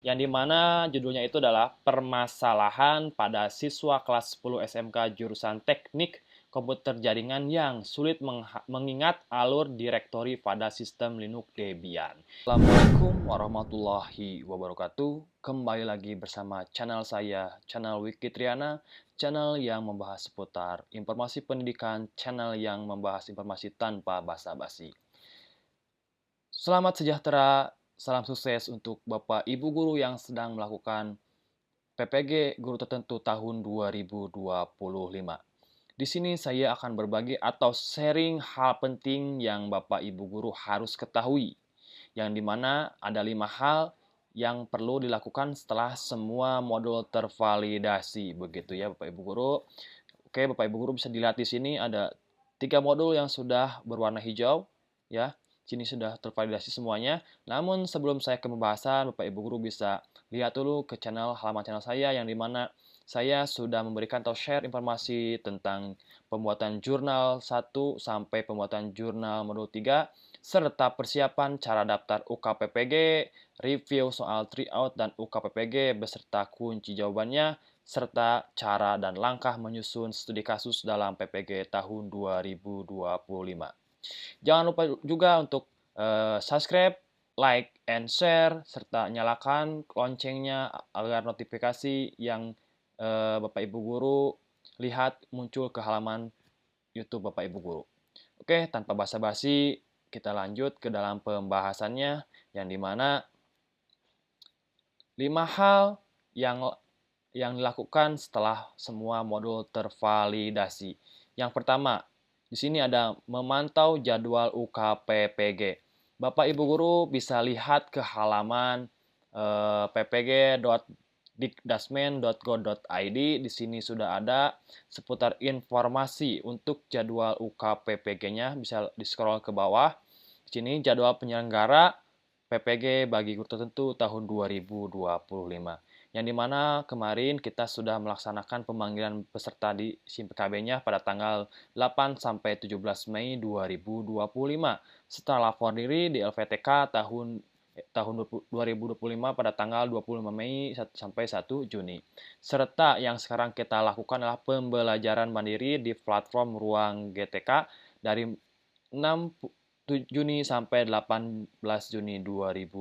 yang dimana judulnya itu adalah permasalahan pada siswa kelas 10 SMK jurusan Teknik Komputer Jaringan yang sulit mengingat alur direktori pada sistem Linux Debian. Assalamualaikum warahmatullahi wabarakatuh. Kembali lagi bersama channel saya, channel Wikitriana, channel yang membahas seputar informasi pendidikan, channel yang membahas informasi tanpa basa-basi. Selamat sejahtera, salam sukses untuk Bapak Ibu guru yang sedang melakukan PPG Guru Tertentu tahun 2025. Di sini saya akan berbagi atau sharing hal penting yang Bapak Ibu guru harus ketahui, yang dimana ada 5 hal yang perlu dilakukan setelah semua modul tervalidasi. Begitu ya Bapak Ibu guru. Oke, Bapak Ibu guru bisa dilihat di sini ada 3 modul yang sudah berwarna hijau, ya. Sini sudah tervalidasi semuanya. Namun sebelum saya ke pembahasan, Bapak Ibu guru bisa lihat dulu ke halaman channel saya yang dimana saya sudah memberikan atau share informasi tentang pembuatan jurnal 1 sampai pembuatan jurnal modul 3 serta persiapan cara daftar UKPPG, review soal tryout dan UKPPG beserta kunci jawabannya, serta cara dan langkah menyusun studi kasus dalam PPG tahun 2025. Jangan lupa juga untuk subscribe, like, and share, serta nyalakan loncengnya agar notifikasi yang Bapak Ibu Guru lihat muncul ke halaman YouTube Bapak Ibu Guru. Oke, tanpa basa-basi, kita lanjut ke dalam pembahasannya, yang dimana 5 hal yang dilakukan setelah semua modul tervalidasi. Yang pertama, di sini ada memantau jadwal UKPPG. Bapak Ibu guru bisa lihat ke halaman ppg.dikdasmen.go.id. Di sini sudah ada seputar informasi untuk jadwal UKPPG-nya, bisa di-scroll ke bawah. Di sini jadwal penyelenggara PPG bagi guru tertentu tahun 2025. Yang dimana kemarin kita sudah melaksanakan pemanggilan peserta di SIM PKB-nya pada tanggal 8 sampai 17 Mei 2025. Setelah lapor diri di LVTK tahun 2025 pada tanggal 25 Mei sampai 1 Juni. Serta yang sekarang kita lakukan adalah pembelajaran mandiri di platform Ruang GTK dari 6 Juni sampai 18 Juni 2025.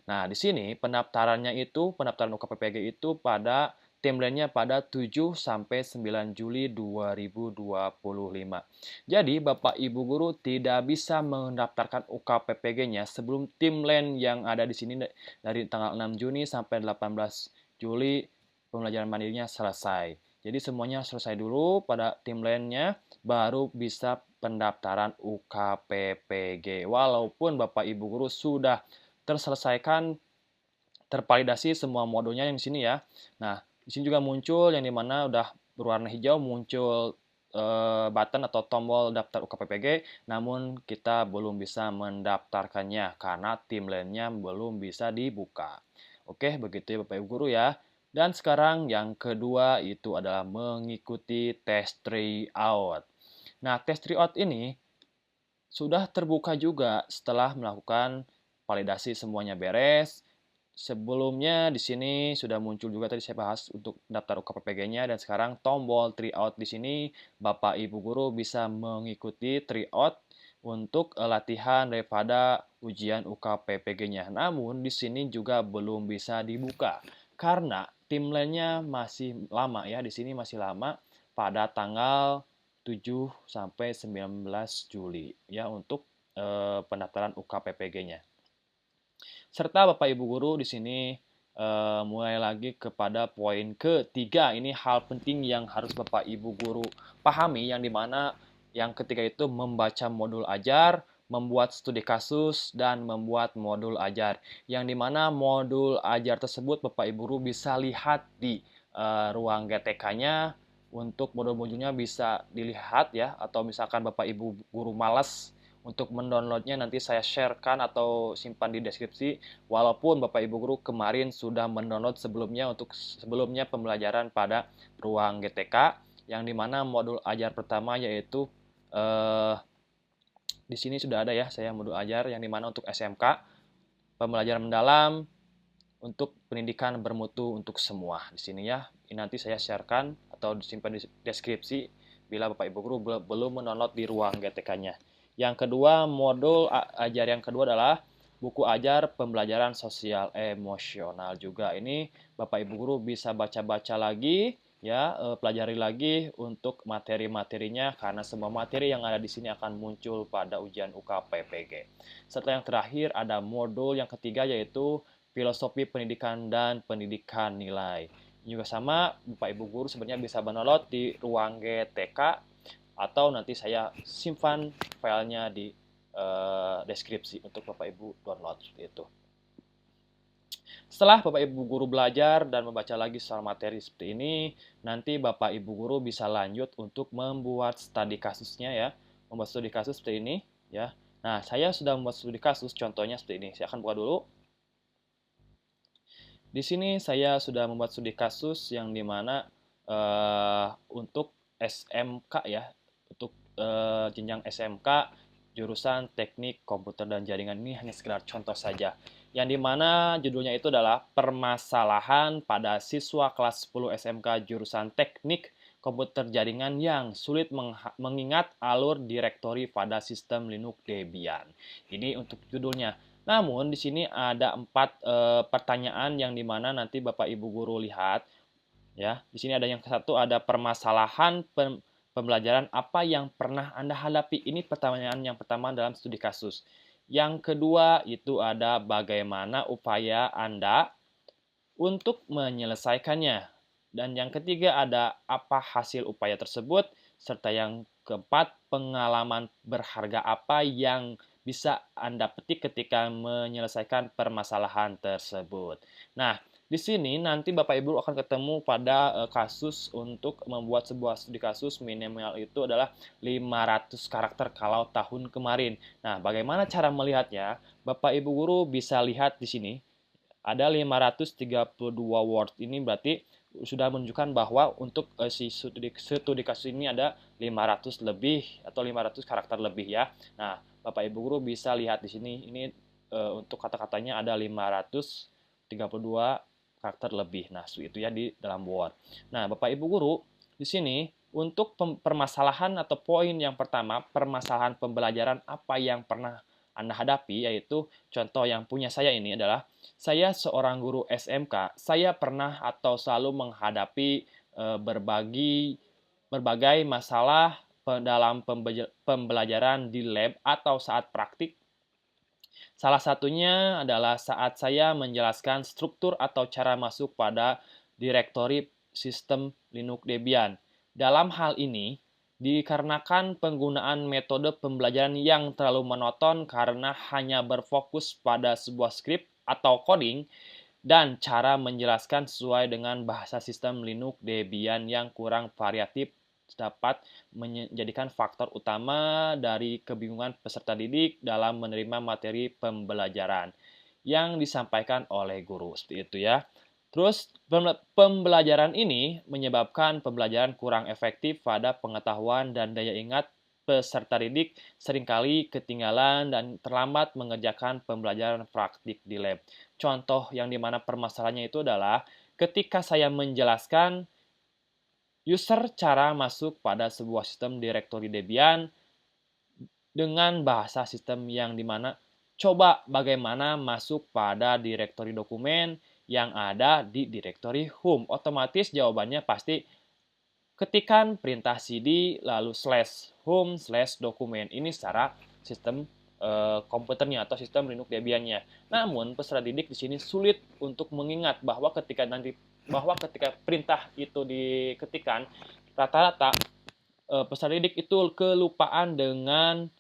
Nah, di sini pendaftaran UKPPG itu pada timeline-nya pada 7 sampai 9 Juli 2025. Jadi, Bapak Ibu guru tidak bisa mendaftarkan UKPPG-nya sebelum timeline yang ada di sini dari tanggal 6 Juni sampai 18 Juli pembelajaran mandirinya selesai. Jadi semuanya selesai dulu pada timeline-nya, baru bisa pendaftaran UKPPG. Walaupun Bapak Ibu guru sudah terselesaikan tervalidasi semua modulnya yang di sini ya. Nah, di sini juga muncul yang dimana udah berwarna hijau muncul button atau tombol daftar UKPPG, namun kita belum bisa mendaftarkannya karena timeline-nya belum bisa dibuka. Oke, begitu ya Bapak Ibu guru ya. Dan sekarang yang kedua itu adalah mengikuti tes tryout. Nah, tes tryout ini sudah terbuka juga setelah melakukan validasi semuanya beres. Sebelumnya di sini sudah muncul juga tadi saya bahas untuk daftar UKPPG-nya, dan sekarang tombol tryout di sini Bapak Ibu guru bisa mengikuti tryout untuk latihan daripada ujian UKPPG-nya. Namun di sini juga belum bisa dibuka karena timeline-nya masih lama ya. Di sini masih lama pada tanggal 7 sampai 19 Juli ya untuk pendaftaran UKPPG-nya. Serta Bapak Ibu guru di sini mulai lagi kepada poin ketiga. Ini hal penting yang harus Bapak Ibu guru pahami, yang dimana yang ketiga itu membaca modul ajar, membuat studi kasus, dan membuat modul ajar. Yang dimana modul ajar tersebut Bapak Ibu guru bisa lihat di ruang GTK-nya. Untuk modul-modulnya bisa dilihat ya, atau misalkan Bapak Ibu guru malas untuk mendownloadnya, nanti saya sharekan atau simpan di deskripsi. Walaupun Bapak Ibu guru kemarin sudah mendownload sebelumnya untuk sebelumnya pembelajaran pada ruang GTK, yang dimana modul ajar pertama yaitu di sini sudah ada ya saya modul ajar yang dimana untuk SMK pembelajaran mendalam, untuk pendidikan bermutu untuk semua. Di sini ya, ini nanti saya sharekan atau disimpan di deskripsi bila Bapak Ibu guru belum mendownload di ruang GTK-nya. Yang kedua, modul ajar yang kedua adalah buku ajar pembelajaran sosial emosional juga. Ini Bapak Ibu guru bisa baca-baca lagi ya, pelajari lagi untuk materi-materinya karena semua materi yang ada di sini akan muncul pada ujian UKPPG. Setelah yang terakhir ada modul yang ketiga yaitu filosofi pendidikan dan pendidikan nilai. Ini juga sama, Bapak Ibu guru sebenarnya bisa download di ruang GTK atau nanti saya simpan filenya di deskripsi untuk Bapak Ibu download seperti itu. Setelah Bapak Ibu guru belajar dan membaca lagi soal materi seperti ini, nanti Bapak Ibu guru bisa lanjut untuk membuat studi kasusnya ya. Membuat studi kasus seperti ini ya. Nah, saya sudah membuat studi kasus contohnya seperti ini. Saya akan buka dulu. Di sini saya sudah membuat studi kasus yang dimana untuk SMK ya, untuk jenjang SMK jurusan Teknik Komputer dan Jaringan ini hanya sekedar contoh saja. Yang dimana judulnya itu adalah permasalahan pada siswa kelas 10 SMK jurusan Teknik Komputer Jaringan yang sulit mengingat alur direktori pada sistem Linux Debian. Ini untuk judulnya. Namun di sini ada 4 pertanyaan yang dimana nanti Bapak Ibu guru lihat ya. Di sini ada yang satu ada permasalahan pembelajaran apa yang pernah Anda hadapi. Ini pertanyaan yang pertama dalam studi kasus. Yang kedua itu ada bagaimana upaya Anda untuk menyelesaikannya. Dan yang ketiga ada apa hasil upaya tersebut serta yang keempat pengalaman berharga apa yang bisa Anda petik ketika menyelesaikan permasalahan tersebut. Nah, di sini nanti Bapak Ibu akan ketemu pada kasus untuk membuat sebuah studi kasus minimal itu adalah 500 karakter kalau tahun kemarin. Nah, bagaimana cara melihatnya? Bapak Ibu guru bisa lihat di sini ada 532 word. Ini berarti sudah menunjukkan bahwa untuk si studi kasus ini ada 500 lebih atau 500 karakter lebih ya. Nah, Bapak Ibu guru bisa lihat di sini ini untuk kata-katanya ada 532 karakter lebih. Nah, itu ya di dalam Word. Nah, Bapak Ibu guru di sini untuk permasalahan atau poin yang pertama, permasalahan pembelajaran apa yang pernah Anda hadapi, yaitu contoh yang punya saya ini adalah saya seorang guru SMK, saya pernah atau selalu menghadapi berbagai masalah dalam pembelajaran di lab atau saat praktik. Salah satunya adalah saat saya menjelaskan struktur atau cara masuk pada direktori sistem Linux Debian. Dalam hal ini, dikarenakan penggunaan metode pembelajaran yang terlalu monoton karena hanya berfokus pada sebuah skrip atau coding, dan cara menjelaskan sesuai dengan bahasa sistem Linux Debian yang kurang variatif dapat menjadikan faktor utama dari kebingungan peserta didik dalam menerima materi pembelajaran yang disampaikan oleh guru. Seperti itu ya. Terus pembelajaran ini menyebabkan pembelajaran kurang efektif pada pengetahuan dan daya ingat peserta didik seringkali ketinggalan dan terlambat mengerjakan pembelajaran praktik di lab. Contoh yang dimana permasalahannya itu adalah ketika saya menjelaskan user cara masuk pada sebuah sistem direktori Debian dengan bahasa sistem yang dimana coba bagaimana masuk pada direktori dokumen yang ada di direktori home. Otomatis jawabannya pasti ketikan perintah cd lalu /home /dokumen. Ini secara sistem komputernya atau sistem Linux Debian-nya. Namun peserta didik di sini sulit untuk mengingat bahwa ketika perintah itu diketikkan, rata-rata peserta didik itu kelupaan dengan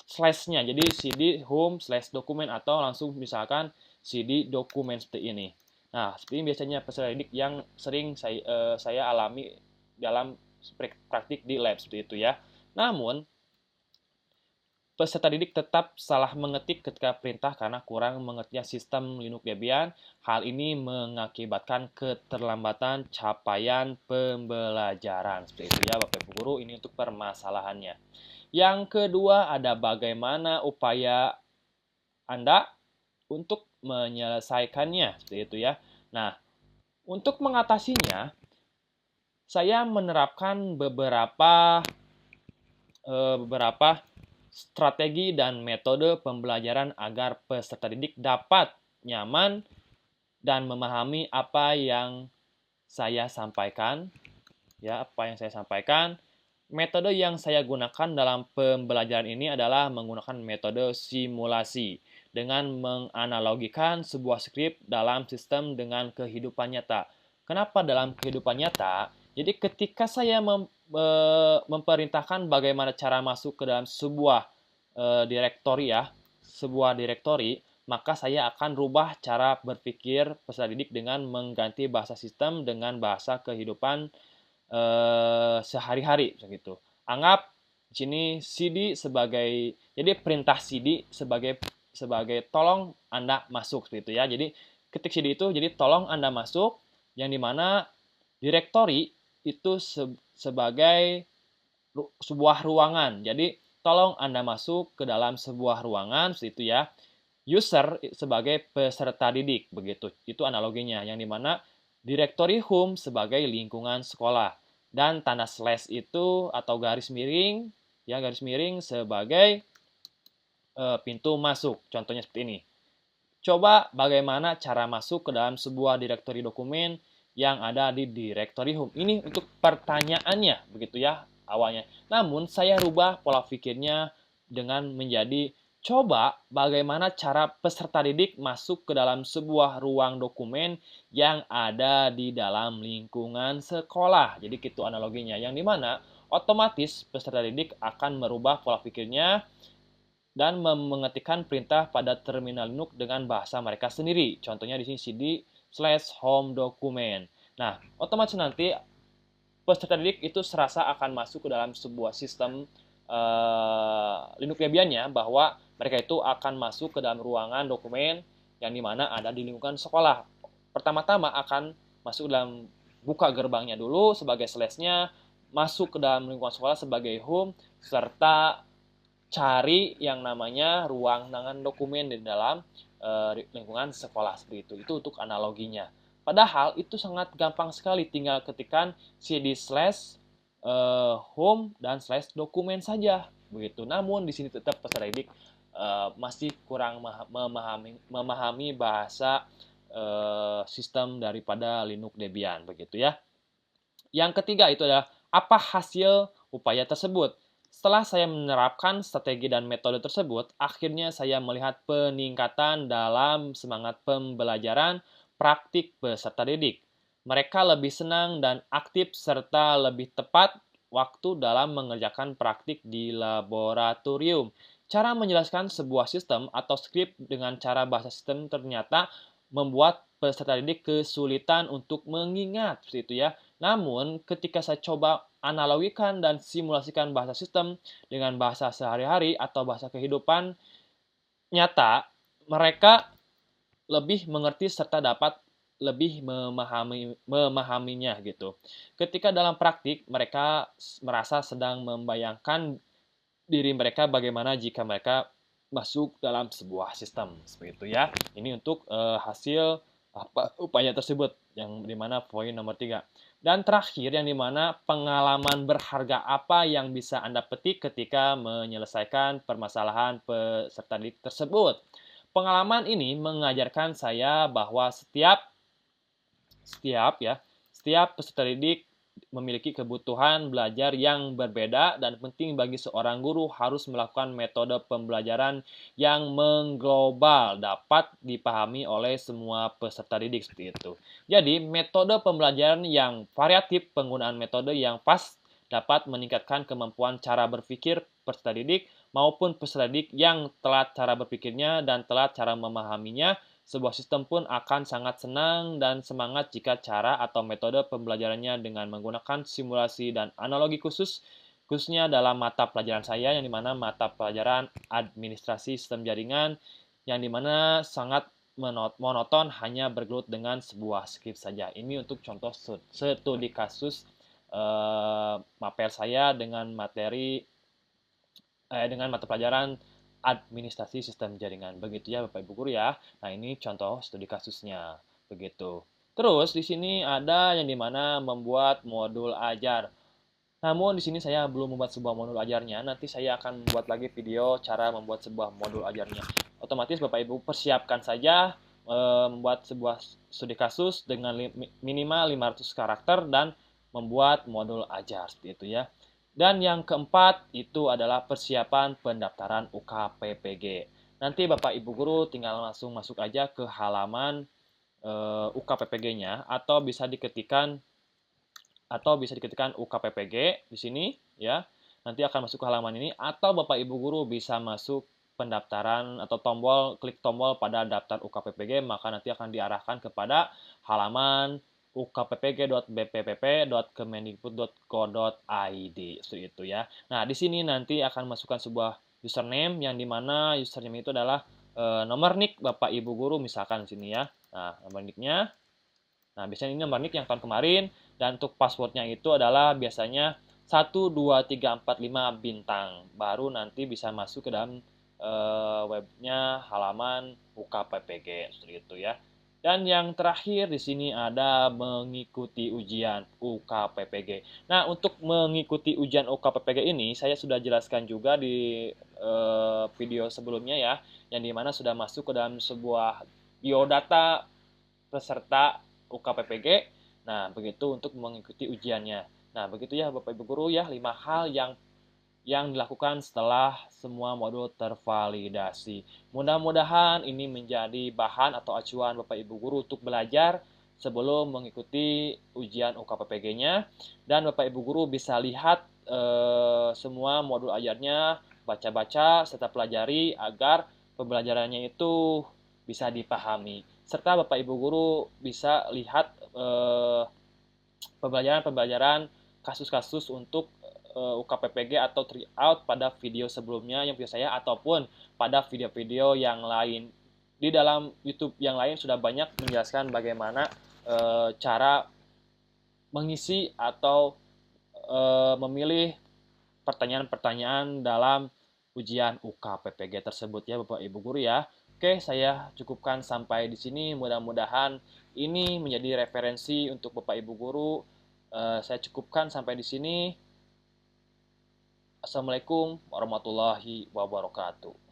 slash-nya. Jadi cd home /dokumen atau langsung misalkan cd dokumen seperti ini. Nah, seperti ini biasanya peserta didik yang sering saya alami dalam praktik di lab seperti itu ya. Namun peserta didik tetap salah mengetik ketika perintah karena kurang mengerti sistem Linux Debian. Hal ini mengakibatkan keterlambatan capaian pembelajaran. Seperti itu ya Bapak Ibu Guru, ini untuk permasalahannya. Yang kedua ada bagaimana upaya Anda untuk menyelesaikannya seperti itu ya. Nah, untuk mengatasinya, saya menerapkan beberapa strategi dan metode pembelajaran agar peserta didik dapat nyaman dan memahami apa yang saya sampaikan. Ya, apa yang saya sampaikan. Metode yang saya gunakan dalam pembelajaran ini adalah menggunakan metode simulasi dengan menganalogikan sebuah skrip dalam sistem dengan kehidupan nyata. Kenapa dalam kehidupan nyata? Jadi ketika saya memerintahkan bagaimana cara masuk ke dalam sebuah direktori ya, sebuah direktori, maka saya akan rubah cara berpikir peserta didik dengan mengganti bahasa sistem dengan bahasa kehidupan sehari-hari begitu. Anggap di sini CD sebagai jadi perintah CD sebagai tolong Anda masuk seperti itu ya. Jadi ketik CD itu jadi tolong Anda masuk yang dimana directory itu sebagai sebuah ruangan. Jadi tolong Anda masuk ke dalam sebuah ruangan seperti itu ya. User sebagai peserta didik begitu. Itu analoginya yang dimana directory home sebagai lingkungan sekolah dan tanda slash itu atau garis miring ya garis miring sebagai pintu masuk. Contohnya seperti ini. Coba bagaimana cara masuk ke dalam sebuah direktori dokumen yang ada di directory home. Ini untuk pertanyaannya begitu ya awalnya. Namun saya rubah pola pikirnya dengan menjadi coba bagaimana cara peserta didik masuk ke dalam sebuah ruang dokumen yang ada di dalam lingkungan sekolah. Jadi gitu analoginya. Yang dimana otomatis peserta didik akan merubah pola pikirnya dan mengetikkan perintah pada terminal Linux dengan bahasa mereka sendiri. Contohnya di sini cd/home document. Nah, otomatis nanti peserta didik itu serasa akan masuk ke dalam sebuah sistem Linux Debian-nya bahwa mereka itu akan masuk ke dalam ruangan dokumen yang dimana ada di lingkungan sekolah. Pertama-tama akan masuk dalam buka gerbangnya dulu sebagai slash-nya, masuk ke dalam lingkungan sekolah sebagai home, serta cari yang namanya ruang tangan dokumen di dalam lingkungan sekolah seperti itu. Itu untuk analoginya. Padahal itu sangat gampang sekali, tinggal ketikkan cd/home dan slash dokumen saja begitu. Namun di sini tetap peserta didik masih kurang memahami bahasa sistem daripada Linux Debian begitu ya. Yang ketiga itu adalah apa hasil upaya tersebut. Setelah saya menerapkan strategi dan metode tersebut, akhirnya saya melihat peningkatan dalam semangat pembelajaran praktik peserta didik. Mereka lebih senang dan aktif serta lebih tepat waktu dalam mengerjakan praktik di laboratorium. Cara menjelaskan sebuah sistem atau skrip dengan cara bahasa sistem ternyata membuat peserta didik kesulitan untuk mengingat, seperti itu ya. Namun, ketika saya coba analogikan dan simulasikan bahasa sistem dengan bahasa sehari-hari atau bahasa kehidupan nyata, mereka lebih mengerti serta dapat lebih memahaminya gitu. Ketika dalam praktik, mereka merasa sedang membayangkan diri mereka bagaimana jika mereka masuk dalam sebuah sistem seperti itu ya. Ini untuk hasil upaya tersebut yang dimana poin nomor 3. Dan terakhir yang dimana pengalaman berharga apa yang bisa Anda petik ketika menyelesaikan permasalahan peserta didik tersebut. Pengalaman ini mengajarkan saya bahwa setiap peserta didik memiliki kebutuhan belajar yang berbeda dan penting bagi seorang guru harus melakukan metode pembelajaran yang mengglobal dapat dipahami oleh semua peserta didik seperti itu. Jadi, metode pembelajaran yang variatif, penggunaan metode yang pas dapat meningkatkan kemampuan cara berpikir peserta didik maupun peserta didik yang telat cara berpikirnya dan telat cara memahaminya. Sebuah sistem pun akan sangat senang dan semangat jika cara atau metode pembelajarannya dengan menggunakan simulasi dan analogi khususnya dalam mata pelajaran saya, yang dimana mata pelajaran administrasi sistem jaringan, yang dimana sangat monoton hanya bergelut dengan sebuah skrip saja. Ini untuk contoh studi kasus mapel saya dengan dengan mata pelajaran administrasi sistem jaringan. Begitu ya Bapak Ibu guru ya. Nah, ini contoh studi kasusnya. Begitu. Terus di sini ada yang dimana membuat modul ajar. Namun di sini saya belum membuat sebuah modul ajarnya. Nanti saya akan membuat lagi video cara membuat sebuah modul ajarnya. Otomatis Bapak Ibu persiapkan saja membuat sebuah studi kasus dengan minimal 500 karakter dan membuat modul ajar seperti itu ya. Dan yang keempat itu adalah persiapan pendaftaran UKPPG. Nanti Bapak Ibu guru tinggal langsung masuk aja ke halaman UKPPG-nya atau bisa diketikkan UKPPG di sini ya. Nanti akan masuk ke halaman ini atau Bapak Ibu guru bisa masuk pendaftaran atau klik tombol pada daftar UKPPG, maka nanti akan diarahkan kepada halaman ukppg.bppd.kemendikbud.go.id seperti itu ya. Nah, di sini nanti akan masukkan sebuah username yang dimana username itu adalah nomor nick Bapak Ibu guru misalkan di sini ya. Nah, nomor nicknya. Nah, biasanya ini nomor nick yang tahun kemarin, dan untuk passwordnya itu adalah biasanya 12345 bintang. Baru nanti bisa masuk ke dalam webnya halaman UKPPG seperti itu ya. Dan yang terakhir di sini ada mengikuti ujian UKPPG. Nah, untuk mengikuti ujian UKPPG ini saya sudah jelaskan juga di video sebelumnya ya, yang dimana sudah masuk ke dalam sebuah biodata peserta UKPPG. Nah, begitu untuk mengikuti ujiannya. Nah, begitu ya Bapak Ibu guru ya, 5 hal yang dilakukan setelah semua modul tervalidasi. Mudah-mudahan ini menjadi bahan atau acuan Bapak Ibu guru untuk belajar sebelum mengikuti ujian UKPPG-nya, dan Bapak Ibu guru bisa lihat semua modul ajarnya, baca-baca serta pelajari agar pembelajarannya itu bisa dipahami. Serta Bapak Ibu guru bisa lihat pembelajaran-pembelajaran kasus-kasus untuk UKPPG atau tryout pada video sebelumnya yang video saya ataupun pada video-video yang lain. Di dalam YouTube yang lain sudah banyak menjelaskan bagaimana cara mengisi atau memilih pertanyaan-pertanyaan dalam ujian UKPPG tersebut ya Bapak Ibu guru ya. Oke, saya cukupkan sampai di sini. Mudah-mudahan ini menjadi referensi untuk Bapak Ibu guru. Saya cukupkan sampai di sini. Assalamualaikum warahmatullahi wabarakatuh.